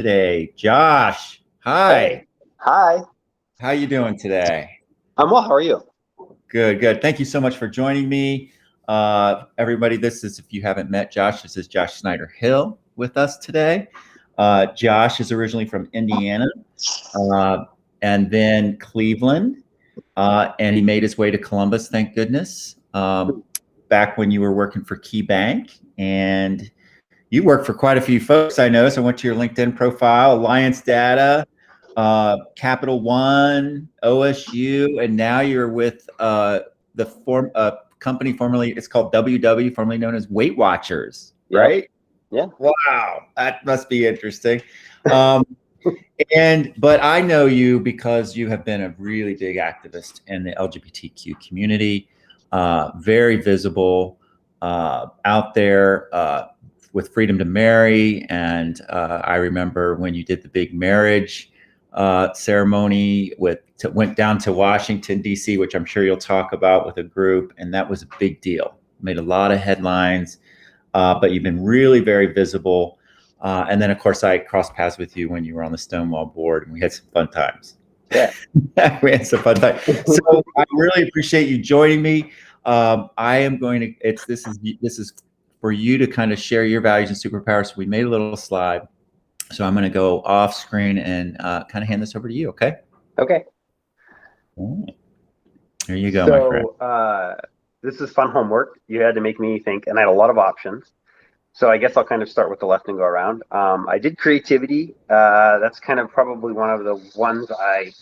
Today. Josh, Hey, hi. hi. How you doing today? I'm well. How are you? Good, good. Thank you so much for joining me. Everybody, this is, if you haven't met Josh, this is Josh Snyder-Hill with us today. Josh is originally from Indiana uh, and then Cleveland, and he made his way to Columbus, thank goodness, back when you were working for Key Bank. And you work for quite a few folks, I noticed. I went to your LinkedIn profile, Alliance Data, Capital One, OSU, and now you're with the company formerly, it's called WW, formerly known as Weight Watchers, Yep. right? Yeah. Wow, that must be interesting. Um, but I know you because you have been a really big activist in the LGBTQ community, very visible out there with Freedom to Marry. And I remember when you did the big marriage ceremony went down to Washington, D.C., which I'm sure you'll talk about with a group. And that was a big deal. Made a lot of headlines, but you've been really very visible. And then, of course, I crossed paths with you when you were on the Stonewall board, and we had some fun times. Yeah. We had some fun times. So I really appreciate you joining me. I am going to. This is for you to kind of share your values and superpowers. So we made a little slide. So I'm going to go off screen and kind of hand this over to you. Okay. Okay. All right. Here you go, my friend. So this is fun homework. You had to make me think, and I had a lot of options. So I guess I'll kind of start with the left and go around. I did creativity. That's kind of probably one of the ones I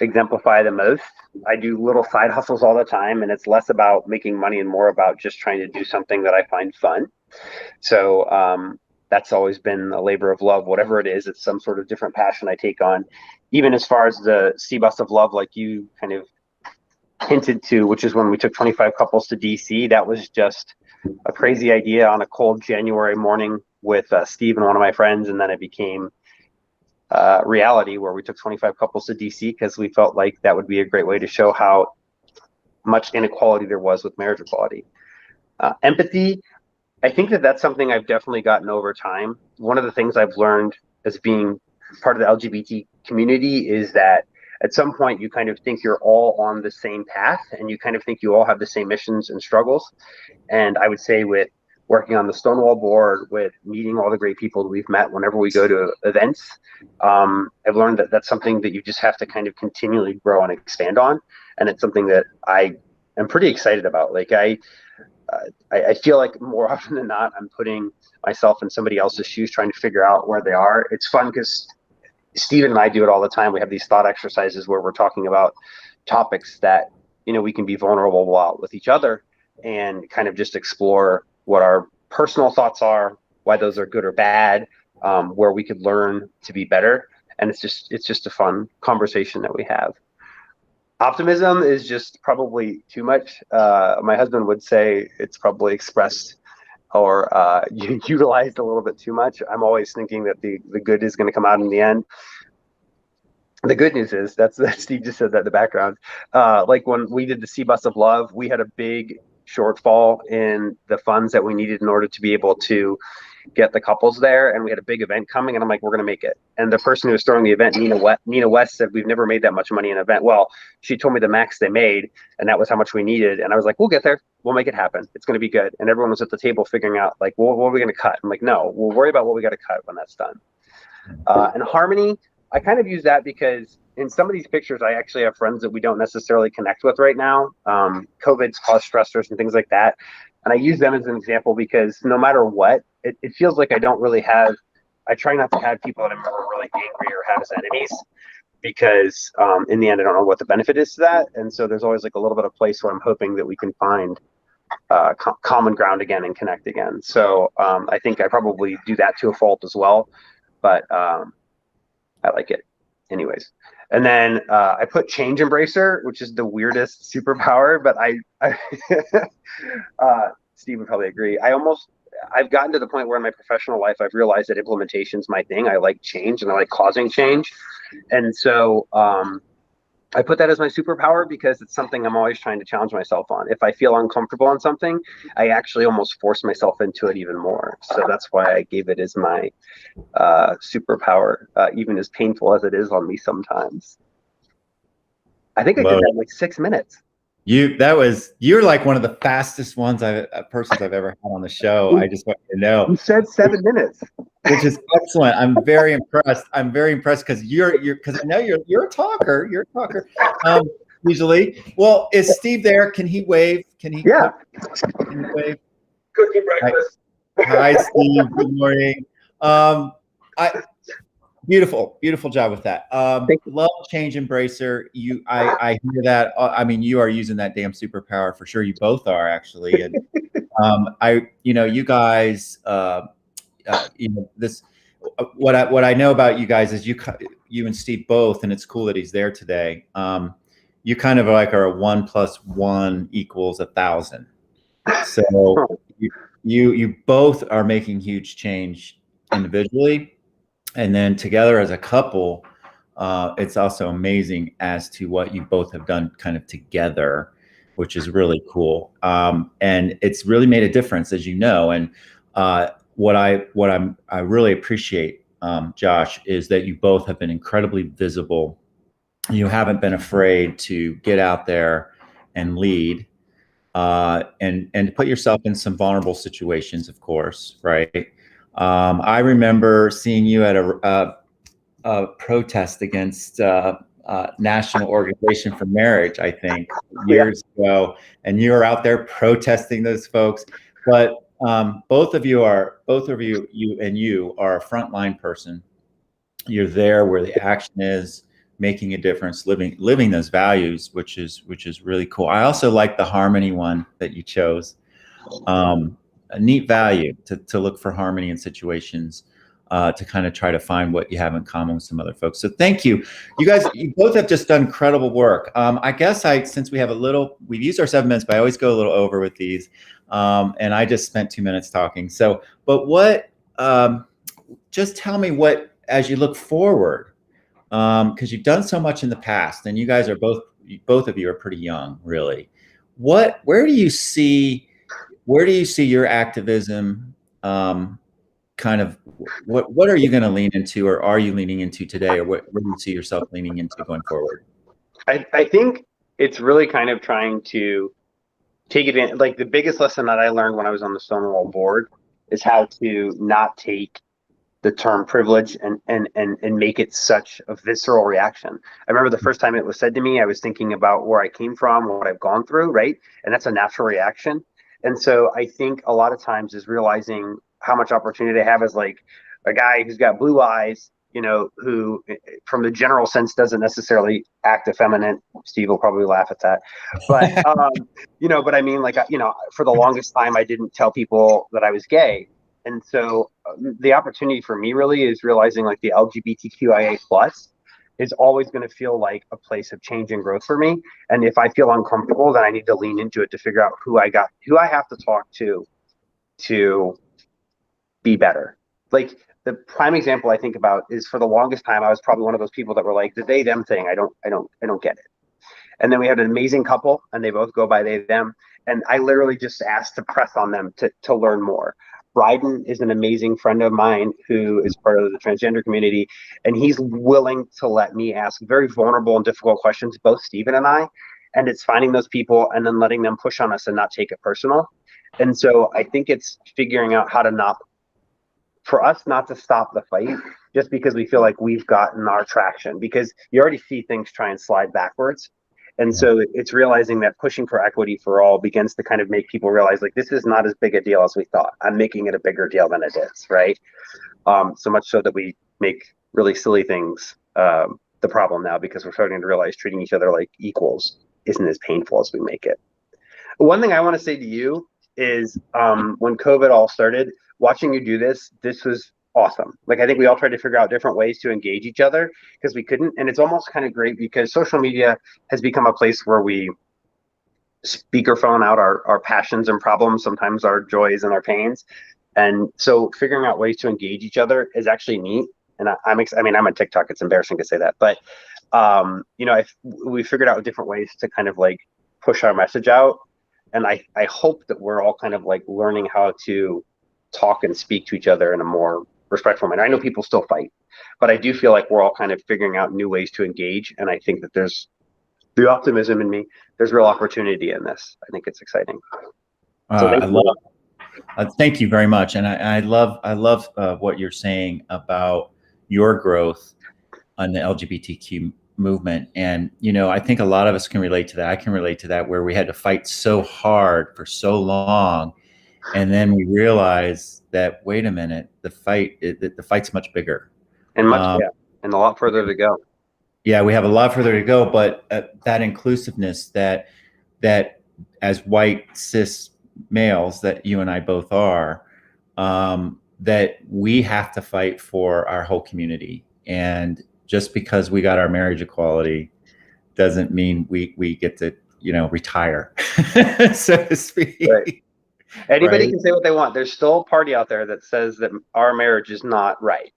exemplify the most. I do little side hustles all the time, and it's less about making money and more about just trying to do something that I find fun. So that's always been a labor of love, whatever it is. It's some sort of different passion I take on. Even as far as the sea bus of love, like you kind of hinted to, which is when we took 25 couples to DC. That was just a crazy idea on a cold January morning with Steve and one of my friends, and then it became reality where we took 25 couples to DC because we felt like that would be a great way to show how much inequality there was with marriage equality. Empathy, I think that that's something I've definitely gotten over time. One of the things I've learned as being part of the LGBT community is that at some point you kind of think you're all on the same path and you kind of think you all have the same missions and struggles. And I would say with working on the Stonewall board, with meeting all the great people that we've met whenever we go to events, I've learned that that's something that you just have to kind of continually grow and expand on. And it's something that I am pretty excited about. Like I feel like more often than not, I'm putting myself in somebody else's shoes, trying to figure out where they are. It's fun because Steven and I do it all the time. We have these thought exercises where we're talking about topics that, we can be vulnerable about with each other and kind of just explore what our personal thoughts are, why those are good or bad, where we could learn to be better. And it's just a fun conversation that we have. Optimism is just probably too much. My husband would say it's probably expressed or utilized a little bit too much. I'm always thinking that the good is going to come out in the end. The good news is that Steve just said that in the background. Like when we did the Sea Bus of Love, we had a big shortfall in the funds that we needed in order to be able to get the couples there, and we had a big event coming, and I'm like, we're going to make it. And the person who was throwing the event, Nina West, said, we've never made that much money in an event. Well, she told me the max they made, and that was how much we needed. And I was like, we'll get there. We'll make it happen. It's going to be good. And everyone was at the table figuring out, like, well, what are we going to cut? I'm like, no, we'll worry about what we got to cut when that's done. And harmony, I kind of use that because in some of these pictures, I actually have friends that we don't necessarily connect with right now. COVID's caused stressors and things like that. And I use them as an example because no matter what, it feels like I try not to have people that I'm really angry or have as enemies because in the end, I don't know what the benefit is to that. And so there's always like a little bit of place where I'm hoping that we can find common ground again and connect again. So I think I probably do that to a fault as well, but I like it anyways. And then I put change embracer, which is the weirdest superpower, but I Steve would probably agree. I've gotten to the point where in my professional life, I've realized that implementation's my thing. I like change and I like causing change. And so I put that as my superpower because it's something I'm always trying to challenge myself on. If I feel uncomfortable on something, I actually almost force myself into it even more. So that's why I gave it as my superpower, even as painful as it is on me sometimes. I think I did Love that it. in like 6 minutes. You're like one of the fastest persons I've ever had on the show. I just want you to know, You said 7 minutes. which is excellent. I'm very impressed. I'm very impressed because because I know you're a talker. You're a talker. Usually. Well, is Steve there? Can he wave? Yeah. Can he wave? Cooking Hi, breakfast. hi, Steve. Good morning. I beautiful job with that. Thank you. Love change embracer. I hear that. I mean, you are using that damn superpower for sure. You both are actually, and you guys, this. What I know about you guys is you and Steve both, and it's cool that he's there today. You kind of are a 1 + 1 = 1,000. So you both are making huge change individually, and then together as a couple, it's also amazing as to what you both have done kind of together, which is really cool. And it's really made a difference, as you know. And I really appreciate, Josh, is that you both have been incredibly visible. You haven't been afraid to get out there and lead, and put yourself in some vulnerable situations, of course, right? I remember seeing you at a protest against National Organization for Marriage, I think, Yeah. years ago, and you were out there protesting those folks. But both of you, you are a frontline person. You're there where the action is, making a difference, living those values, which is really cool. I also like the harmony one that you chose. A neat value to look for harmony in situations, to kind of try to find what you have in common with some other folks. So thank you. You guys, you both have just done incredible work. I guess since we've used our 7 minutes, but I always go a little over with these. And I just spent 2 minutes talking. So, but just tell me as you look forward, because you've done so much in the past, and you guys are both of you are pretty young, really. Where do you see your activism? Kind of, what are you going to lean into, or are you leaning into today, or where do you see yourself leaning into going forward? I think it's really kind of trying to take advantage. Like the biggest lesson that I learned when I was on the Stonewall board is how to not take the term privilege and make it such a visceral reaction. I remember the first time it was said to me, I was thinking about where I came from, what I've gone through, right? And that's a natural reaction. And so I think a lot of times is realizing how much opportunity I have as like a guy who's got blue eyes, who from the general sense doesn't necessarily act effeminate. Steve will probably laugh at that. But, but I mean, like, for the longest time, I didn't tell people that I was gay. And so the opportunity for me really is realizing like the LGBTQIA plus is always going to feel like a place of change and growth for me. And if I feel uncomfortable, then I need to lean into it to figure out who I have to talk to be better. Like the prime example I think about is for the longest time, I was probably one of those people that were like the they them thing. I don't get it. And then we had an amazing couple and they both go by they them. And I literally just asked to press on them to learn more. Bryden is an amazing friend of mine who is part of the transgender community, and he's willing to let me ask very vulnerable and difficult questions, both Stephen and I. And it's finding those people and then letting them push on us and not take it personal. And so I think it's figuring out how to for us not to stop the fight just because we feel like we've gotten our traction, because you already see things try and slide backwards. And so it's realizing that pushing for equity for all begins to kind of make people realize like this is not as big a deal as we thought. I'm making it a bigger deal than it is, right? So much so that we make really silly things the problem now, because we're starting to realize treating each other like equals isn't as painful as we make it. One thing I want to say to you is when COVID all started, watching you do this was awesome. Like I think we all tried to figure out different ways to engage each other because we couldn't. And it's almost kind of great because social media has become a place where we speakerphone out our passions and problems, sometimes our joys and our pains. And so figuring out ways to engage each other is actually neat. And I'm on TikTok. It's embarrassing to say that, but we figured out different ways to kind of like push our message out. And I hope that we're all kind of like learning how to talk and speak to each other in a more respectful manner. I know people still fight, but I do feel like we're all kind of figuring out new ways to engage. And I think that there's the optimism in me. There's real opportunity in this. I think it's exciting. So I love. Thank you very much, and I love what you're saying about your growth on the LGBTQ movement. And I think a lot of us can relate to that. I can relate to that, where we had to fight so hard for so long, and then we realize that, wait a minute, the fight's much bigger, and and a lot further to go. Yeah, we have a lot further to go, but that inclusiveness that as white cis males that you and I both are, that we have to fight for our whole community. And just because we got our marriage equality doesn't mean we get to retire, so to speak. Right. Anybody can say what they want. There's still a party out there that says that our marriage is not right.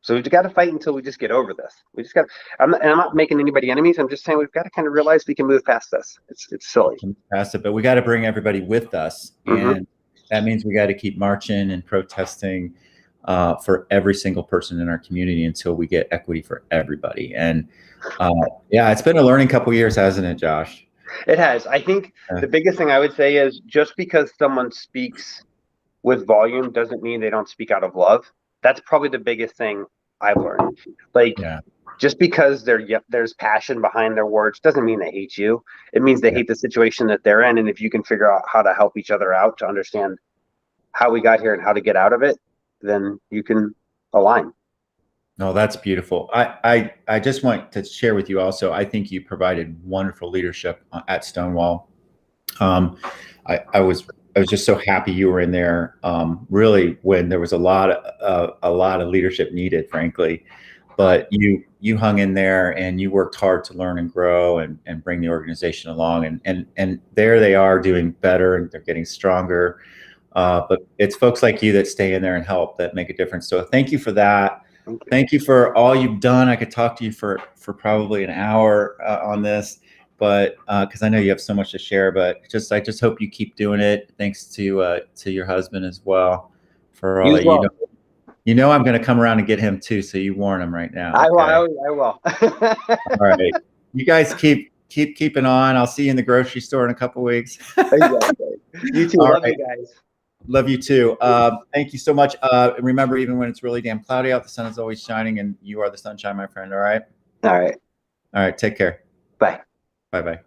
So we've got to fight until we just get over this. We just got. I'm not making anybody enemies. I'm just saying we've got to kind of realize we can move past this. It's silly. Past it, but we got to bring everybody with us, and that means we got to keep marching and protesting for every single person in our community until we get equity for everybody. And yeah, it's been a learning couple of years, hasn't it, Josh? It has. I think the biggest thing I would say is just because someone speaks with volume doesn't mean they don't speak out of love. That's probably the biggest thing I've learned. Like, just because there's passion behind their words doesn't mean they hate you. It means they hate the situation that they're in. And if you can figure out how to help each other out to understand how we got here and how to get out of it, then you can align. No, that's beautiful. I just want to share with you also, I think you provided wonderful leadership at Stonewall. I was just so happy you were in there, really, when there was a lot of leadership needed, frankly. But you hung in there and you worked hard to learn and grow and bring the organization along. And there they are doing better and they're getting stronger. But it's folks like you that stay in there and help that make a difference. So thank you for that. Thank you for all you've done. I could talk to you for probably an hour on this, but because I know you have so much to share. But I just hope you keep doing it. Thanks to your husband as well for all that you know. I'm going to come around and get him too. So you warn him right now. I Okay? will. All right. You guys keep keeping on. I'll see you in the grocery store in a couple weeks. Exactly. You too. Love you guys. Love you too. Thank you so much. Remember, even when it's really damn cloudy out, the sun is always shining, and you are the sunshine, my friend. All right. All right. All right. Take care. Bye. Bye-bye.